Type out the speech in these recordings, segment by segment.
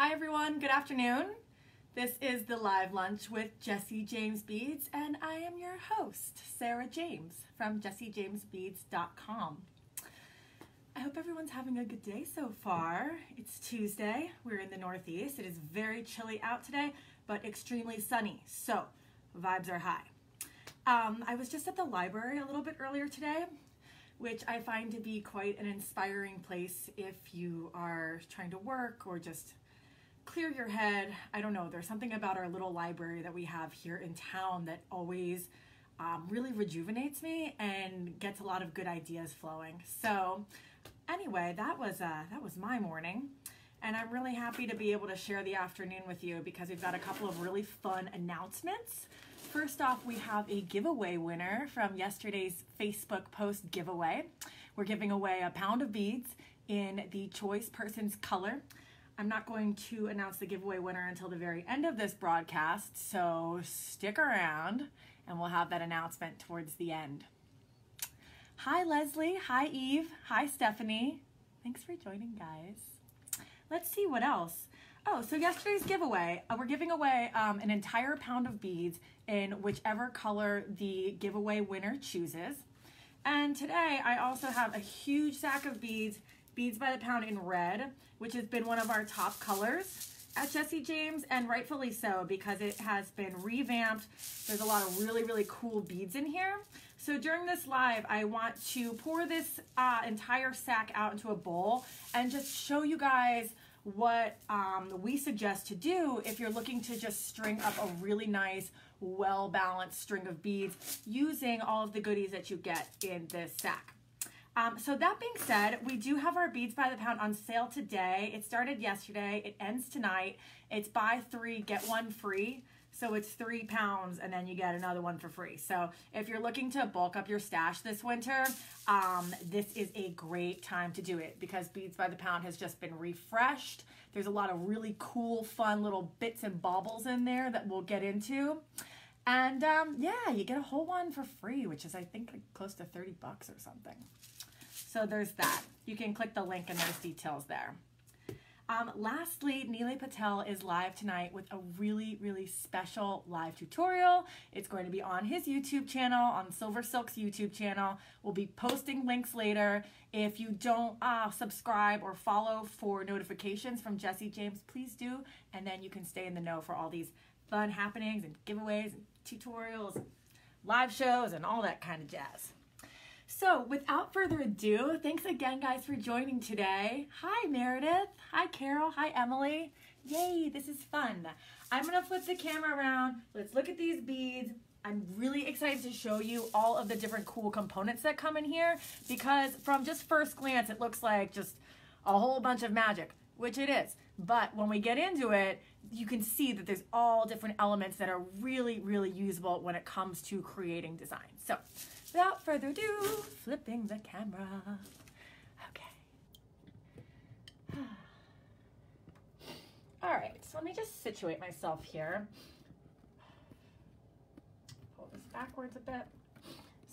Hi everyone, good afternoon. This is the Live Lunch with JJB Beads, and I am your host, Sarah James from JJBbeads.com. I hope everyone's having a good day so far. It's Tuesday, we're in the Northeast. It is very chilly out today, but extremely sunny, so vibes are high. I was just at the library a little bit earlier today, which I find to be quite an inspiring place if you are trying to work or just clear your head. I don't know, there's something about our little library that we have here in town that always really rejuvenates me and gets a lot of good ideas flowing. So anyway, that was my morning, and I'm really happy to be able to share the afternoon with you because we've got a couple of really fun announcements. First off, we have a giveaway winner from yesterday's Facebook post giveaway. We're giving away a pound of beads in the choice person's color. I'm not going to announce the giveaway winner until the very end of this broadcast, so stick around and we'll have that announcement towards the end. Hi Leslie, hi Eve, hi Stephanie. Thanks for joining, guys. Let's see what else. Oh, so yesterday's giveaway, we're giving away an entire pound of beads in whichever color the giveaway winner chooses. And today I also have a huge sack of beads by the pound in red, which has been one of our top colors at JJB, and rightfully so because it has been revamped. There's a lot of really, really cool beads in here. So during this live, I want to pour this entire sack out into a bowl and just show you guys what we suggest to do if you're looking to just string up a really nice, well-balanced string of beads using all of the goodies that you get in this sack. So that being said, we do have our beads by the pound on sale today. It started yesterday, it ends tonight. It's buy 3, get 1 free. So it's 3 pounds and then you get another one for free. So if you're looking to bulk up your stash this winter, this is a great time to do it because Beads by the Pound has just been refreshed. There's a lot of really cool, fun little bits and baubles in there that we'll get into. And yeah, you get a whole one for free, which is I think like close to 30 bucks or something. So there's that. You can click the link and there's details there. Lastly, Neely Patel is live tonight with a really, really special live tutorial. It's going to be on his YouTube channel, on Silver Silk's YouTube channel. We'll be posting links later. If you don't subscribe or follow for notifications from JJB, please do. And then you can stay in the know for all these fun happenings and giveaways and tutorials, and live shows, and all that kind of jazz. So without further ado, thanks again guys for joining today. Hi Meredith, hi Carol, hi Emily. Yay, this is fun. I'm gonna flip the camera around. Let's look at these beads. I'm really excited to show you all of the different cool components that come in here because from just first glance, it looks like just a whole bunch of magic, which it is. But when we get into it, you can see that there's all different elements that are really, really usable when it comes to creating designs. So without further ado, flipping the camera. Okay. All right, so let me just situate myself here. Pull this backwards a bit.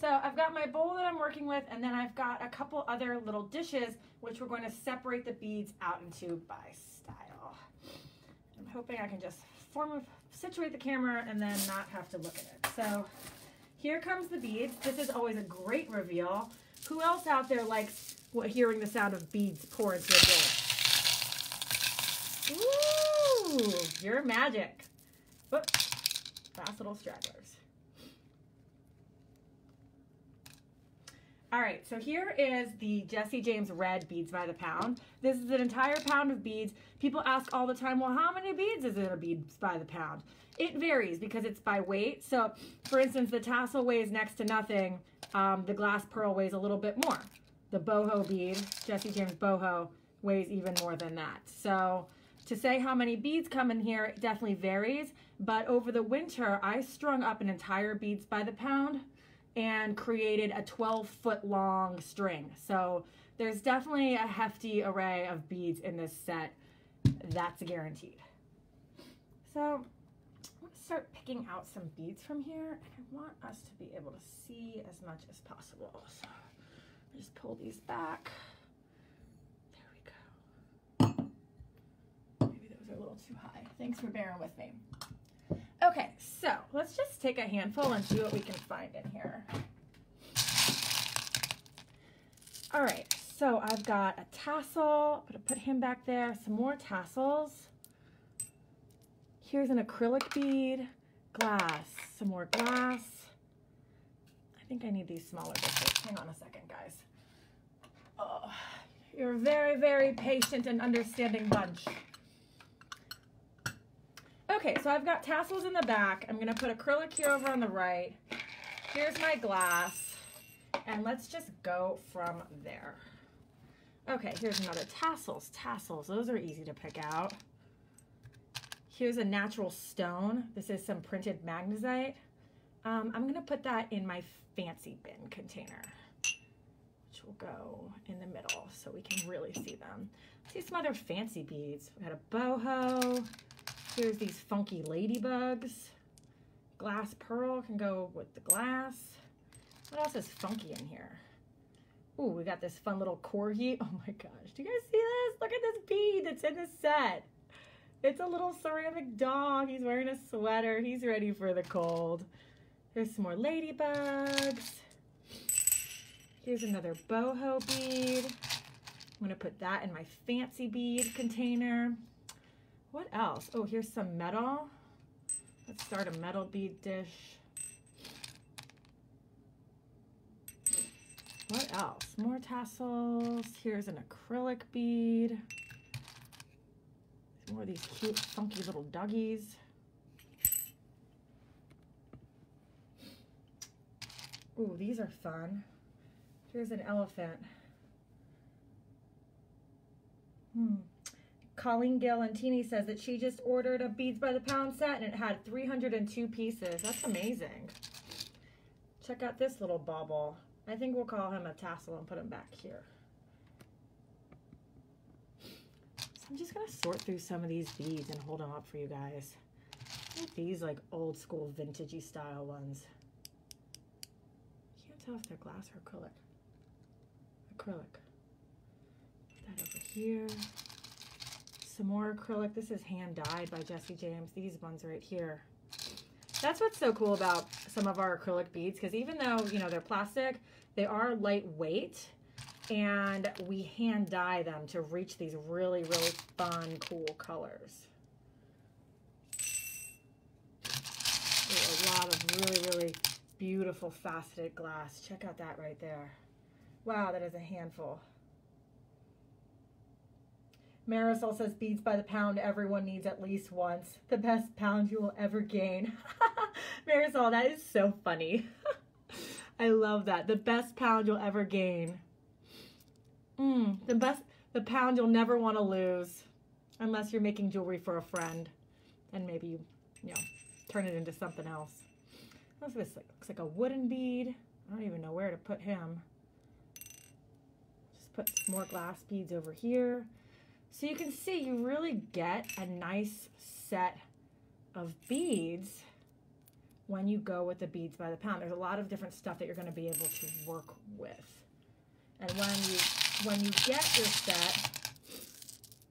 So I've got my bowl that I'm working with, and then I've got a couple other little dishes, which we're going to separate the beads out into by style. I'm hoping I can just situate the camera and then not have to look at it. So here comes the beads. This is always a great reveal. Who else out there likes hearing the sound of beads pour into a bowl? Ooh, you're magic. Whoop, fast little stragglers. All right, so here is the JJB red beads by the pound. This is an entire pound of beads. People ask all the time, well, how many beads is in a beads by the pound? It varies because it's by weight. So for instance, the tassel weighs next to nothing. The glass pearl weighs a little bit more. The boho bead, JJB boho, weighs even more than that. So to say how many beads come in here, it definitely varies. But over the winter, I strung up an entire beads by the pound and created a 12-foot long string. So there's definitely a hefty array of beads in this set. That's guaranteed. So let's start picking out some beads from here. And I want us to be able to see as much as possible. So just pull these back. There we go. Maybe those are a little too high. Thanks for bearing with me. Okay, so let's just take a handful and see what we can find in here. All right, so I've got a tassel. I'm gonna put him back there. Some more tassels. Here's an acrylic bead, glass, some more glass. I think I need these smaller dishes. Hang on a second, guys. Oh, you're a very, very patient and understanding bunch. Okay, so I've got tassels in the back. I'm gonna put acrylic here over on the right. Here's my glass, and let's just go from there. Okay, here's another tassels. Tassels, those are easy to pick out. Here's a natural stone. This is some printed magnesite. I'm gonna put that in my fancy bin container, which will go in the middle so we can really see them. See some other fancy beads. We got a boho. Here's these funky ladybugs. Glass pearl can go with the glass. What else is funky in here? Ooh, we got this fun little corgi. Oh my gosh, do you guys see this? Look at this bead that's in the set. It's a little ceramic dog. He's wearing a sweater. He's ready for the cold. There's some more ladybugs. Here's another boho bead. I'm gonna put that in my fancy bead container. What else? Oh, here's some metal. Let's start a metal bead dish. What else? More tassels. Here's an acrylic bead. More of these cute, funky little doggies. Ooh, these are fun. Here's an elephant. Colleen Galantini says that she just ordered a Beads by the Pound set and it had 302 pieces. That's amazing. Check out this little bauble. I think we'll call him a tassel and put him back here. I'm just gonna sort through some of these beads and hold them up for you guys. I like these like old school vintagey style ones. Can't tell if they're glass or acrylic. Acrylic. Put that over here. Some more acrylic. This is hand dyed by Jessie James. These ones right here. That's what's so cool about some of our acrylic beads, because even though, you know, they're plastic, they are lightweight. And we hand dye them to reach these really, really fun, cool colors. There's a lot of really, really beautiful faceted glass. Check out that right there. Wow, that is a handful. Marisol says, beads by the pound, everyone needs at least once. The best pound you will ever gain. Marisol, that is so funny. I love that. The best pound you'll ever gain. The pound you'll never want to lose, unless you're making jewelry for a friend, and maybe you know, turn it into something else. What's this? Looks like a wooden bead. I don't even know where to put him. Just put some more glass beads over here. So you can see you really get a nice set of beads when you go with the Beads by the Pound. There's a lot of different stuff that you're going to be able to work with. And when you get your set,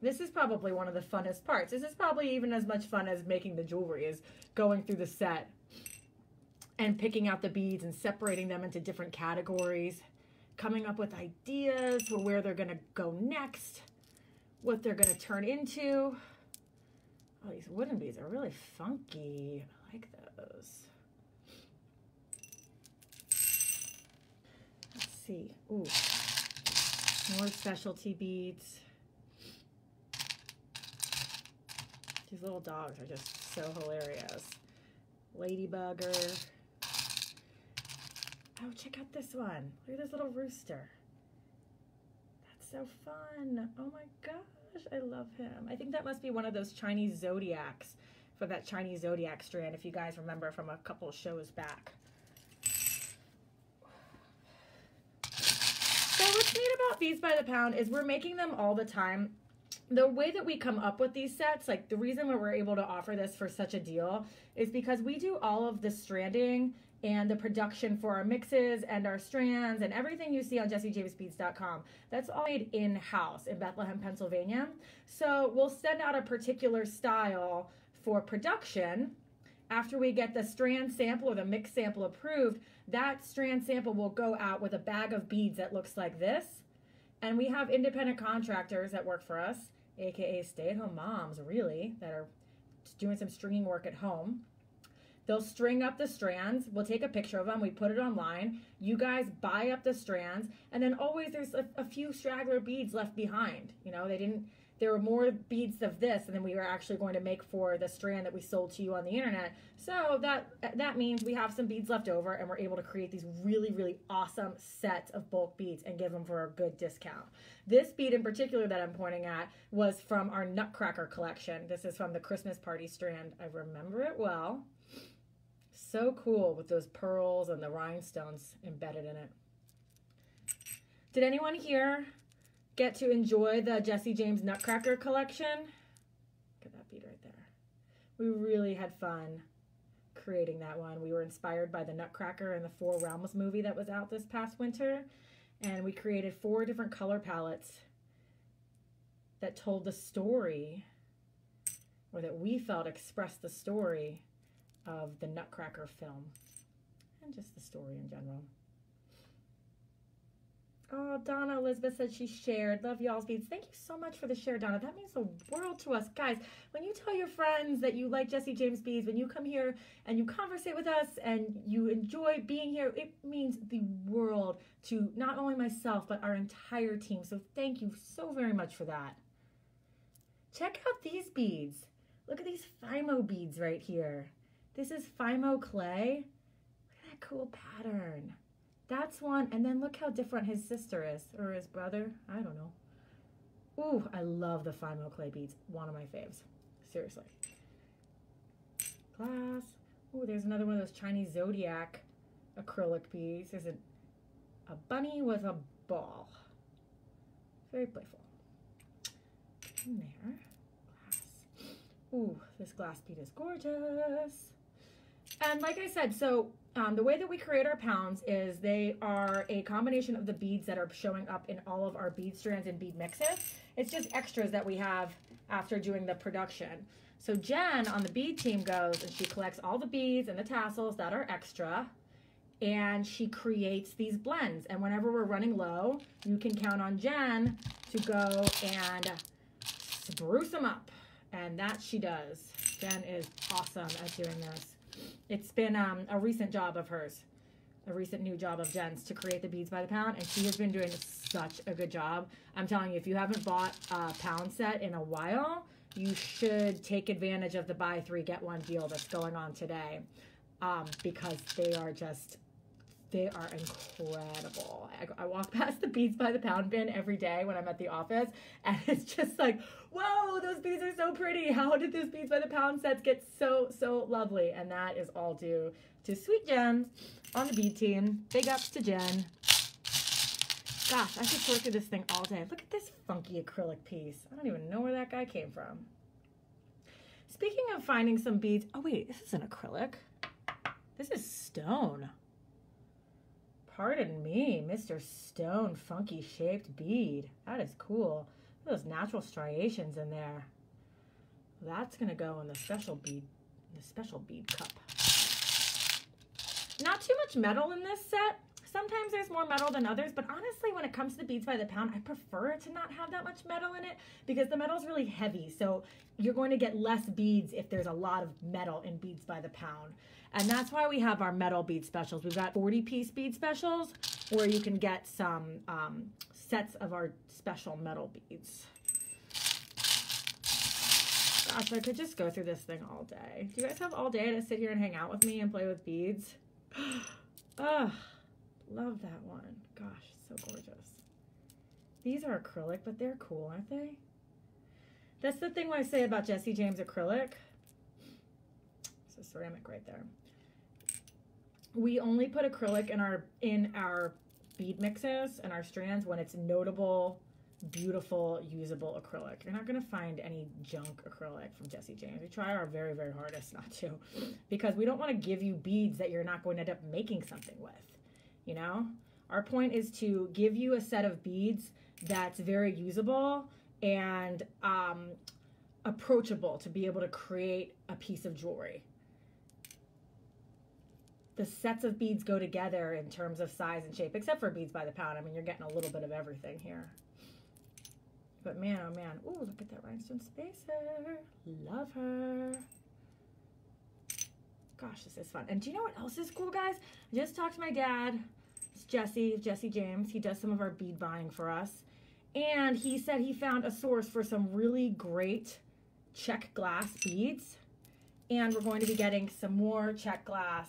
this is probably one of the funnest parts. This is probably even as much fun as making the jewelry, is going through the set and picking out the beads and separating them into different categories, coming up with ideas for where they're going to go next, what they're going to turn into. Oh, these wooden beads are really funky. I like those. Let's see. Ooh. More specialty beads. These little dogs are just so hilarious. Ladybugger. Oh, check out this one. Look at this little rooster. That's so fun. Oh my gosh, I love him. I think that must be one of those Chinese zodiacs, for that Chinese zodiac strand, if you guys remember from a couple shows back. So what's neat about Beads by the Pound is we're making them all the time. The way that we come up with these sets, like the reason why we're able to offer this for such a deal is because we do all of the stranding and the production for our mixes and our strands and everything you see on jessijamesbeads.com. That's all made in-house in Bethlehem, Pennsylvania. So we'll send out a particular style for production. After we get the strand sample or the mix sample approved, that strand sample will go out with a bag of beads that looks like this. And we have independent contractors that work for us, aka stay-at-home moms, really, that are doing some stringing work at home. They'll string up the strands. We'll take a picture of them. We put it online. You guys buy up the strands. And then always there's a few straggler beads left behind. You know, there were more beads of this than we were actually going to make for the strand that we sold to you on the internet. So that means we have some beads left over and we're able to create these really, really awesome sets of bulk beads and give them for a good discount. This bead in particular that I'm pointing at was from our Nutcracker collection. This is from the Christmas party strand. I remember it well. So cool with those pearls and the rhinestones embedded in it. Did anyone here get to enjoy the Jesse James Nutcracker collection? Look at that bead right there. We really had fun creating that one. We were inspired by the Nutcracker and the Four Realms movie that was out this past winter. And we created 4 different color palettes that told the story, or that we felt expressed the story of the Nutcracker film and just the story in general. Oh, Donna Elizabeth said she shared. Love y'all's beads. Thank you so much for the share, Donna. That means the world to us. Guys, when you tell your friends that you like Jesse James Beads, when you come here and you conversate with us and you enjoy being here, it means the world to not only myself, but our entire team. So thank you so very much for that. Check out these beads. Look at these Fimo beads right here. This is Fimo clay. Look at that cool pattern. That's one, and then look how different his sister is, or his brother, I don't know. Ooh, I love the Fimo clay beads. One of my faves, seriously. Glass. Ooh, there's another one of those Chinese zodiac acrylic beads. There's a bunny with a ball. Very playful. In there, glass. Ooh, this glass bead is gorgeous. And like I said, so the way that we create our pounds is they are a combination of the beads that are showing up in all of our bead strands and bead mixes. It's just extras that we have after doing the production. So Jen on the bead team goes and she collects all the beads and the tassels that are extra, and she creates these blends. And whenever we're running low, you can count on Jen to go and spruce them up. And that she does. Jen is awesome at doing this. It's been a recent job of hers, a recent new job of Jen's to create the beads by the pound, and she has been doing such a good job. I'm telling you, if you haven't bought a pound set in a while, you should take advantage of the buy 3 get 1 deal that's going on today, because they are incredible. I walk past the beads by the pound bin every day when I'm at the office, and it's just like, whoa, those beads are so pretty. How did those beads by the pound sets get so lovely? And that is all due to Sweet Jen on the bead team. Big ups to Jen. Gosh, I could sort through this thing all day. Look at this funky acrylic piece. I don't even know where that guy came from. Speaking of finding some beads, oh wait, this is an acrylic. This is stone. Pardon me, Mr. Stone funky shaped bead. That is cool. Look at those natural striations in there. That's gonna go in the special bead cup. Not too much metal in this set. Sometimes there's more metal than others, but honestly, when it comes to the beads by the pound, I prefer to not have that much metal in it because the metal is really heavy. So you're going to get less beads if there's a lot of metal in beads by the pound. And that's why we have our metal bead specials. We've got 40-piece bead specials where you can get some sets of our special metal beads. Gosh, I could just go through this thing all day. Do you guys have all day to sit here and hang out with me and play with beads? Ugh. Love that one. Gosh, so gorgeous. These are acrylic, but they're cool, aren't they? That's the thing I say about Jesse James acrylic. It's a ceramic right there. We only put acrylic in our bead mixes and our strands when it's notable beautiful, usable acrylic. You're not going to find any junk acrylic from Jessie James. We try our very, very hardest not to, because we don't want to give you beads that you're not going to end up making something with, you know? Our point is to give you a set of beads that's very usable and approachable to be able to create a piece of jewelry. The sets of beads go together in terms of size and shape, except for beads by the pound. I mean, you're getting a little bit of everything here. But man, oh man. Ooh, look at that rhinestone spacer. Love her. Gosh, this is fun. And do you know what else is cool, guys? I just talked to my dad. It's Jesse James. He does some of our bead buying for us. And he said he found a source for some really great check glass beads. And we're going to be getting some more check glass.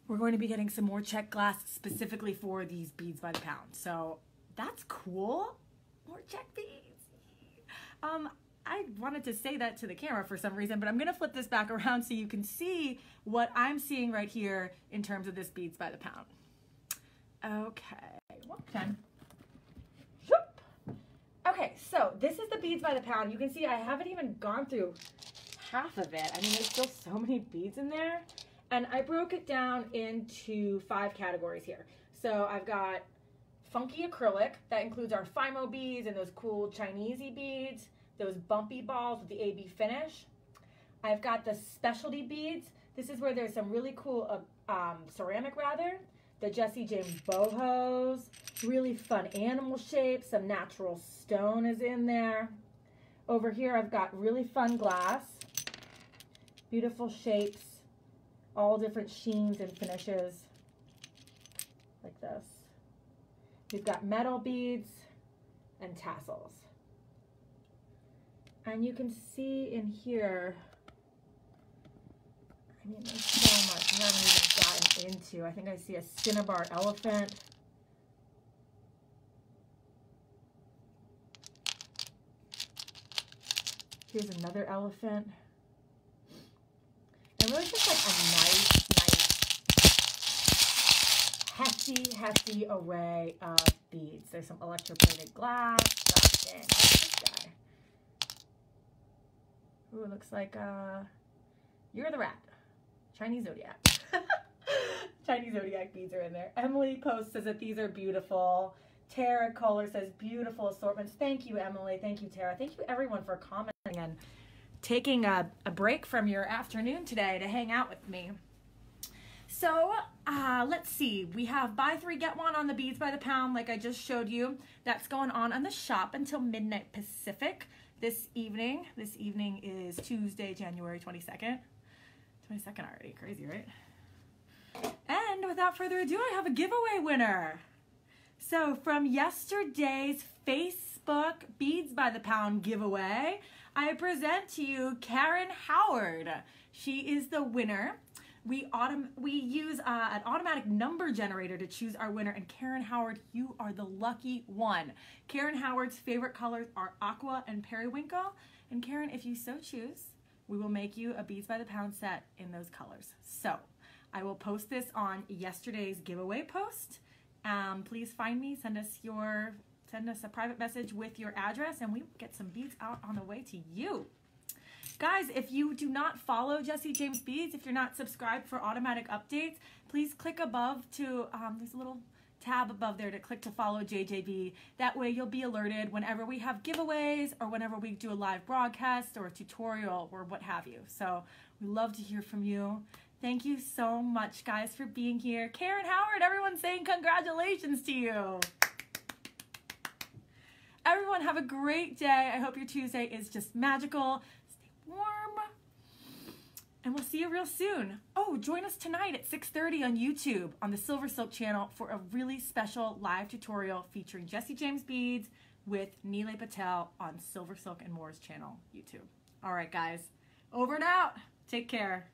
We're going to be getting some more check glass specifically for these beads by the pound. So that's cool. More check beads. I wanted to say that to the camera for some reason, but I'm going to flip this back around so you can see what I'm seeing right here in terms of this beads by the pound. Okay. 110. Okay, so this is the beads by the pound. You can see I haven't even gone through half of it. I mean, there's still so many beads in there. And I broke it down into 5 categories here. So I've got funky acrylic. That includes our Fimo beads and those cool Chinesey beads, those bumpy balls with the AB finish. I've got the specialty beads. This is where there's some really cool ceramic rather. The Jessie James bohos, really fun animal shapes, some natural stone is in there. Over here I've got really fun glass, beautiful shapes, all different sheens and finishes like this. We've got metal beads and tassels. And you can see in here, I mean, there's so much we haven't even gotten into. I think I see a cinnabar elephant. Here's another elephant. And really just like a nice, hefty array of beads. There's some electroplated glass. Gosh dang, what's this guy? Ooh, it looks like you're the rat. Chinese zodiac. Chinese zodiac beads are in there. Emily Post says that these are beautiful. Tara Kohler says beautiful assortments. Thank you, Emily. Thank you, Tara. Thank you, everyone, for commenting and taking a break from your afternoon today to hang out with me. So let's see. We have buy 3 get 1 on the beads by the pound, like I just showed you. That's going on the shop until midnight Pacific this evening. This evening is Tuesday, January 22nd. 22nd already. Crazy, right? And without further ado, I have a giveaway winner. So from yesterday's Facebook Beads by the Pound giveaway, I present to you Karen Howard. She is the winner. We use an automatic number generator to choose our winner, and Karen Howard, you are the lucky one. Karen Howard's favorite colors are aqua and periwinkle, and Karen, if you so choose, we will make you a Beads by the Pound set in those colors. So I will post this on yesterday's giveaway post. Please find me, send us a private message with your address, and we will get some beads out on the way to you. Guys, if you do not follow Jessie James Beads, if you're not subscribed for automatic updates, please click above to, there's a little tab above there to click to follow JJB. That way you'll be alerted whenever we have giveaways or whenever we do a live broadcast or a tutorial or what have you. So we love to hear from you. Thank you so much, guys, for being here. Karen Howard, everyone's saying congratulations to you. Everyone have a great day. I hope your Tuesday is just magical. Stay warm. And we'll see you real soon. Oh, join us tonight at 6:30 on YouTube on the Silver Silk channel for a really special live tutorial featuring Jessie James Beads with Neelay Patel on Silver Silk and More's channel, YouTube. All right, guys. Over and out. Take care.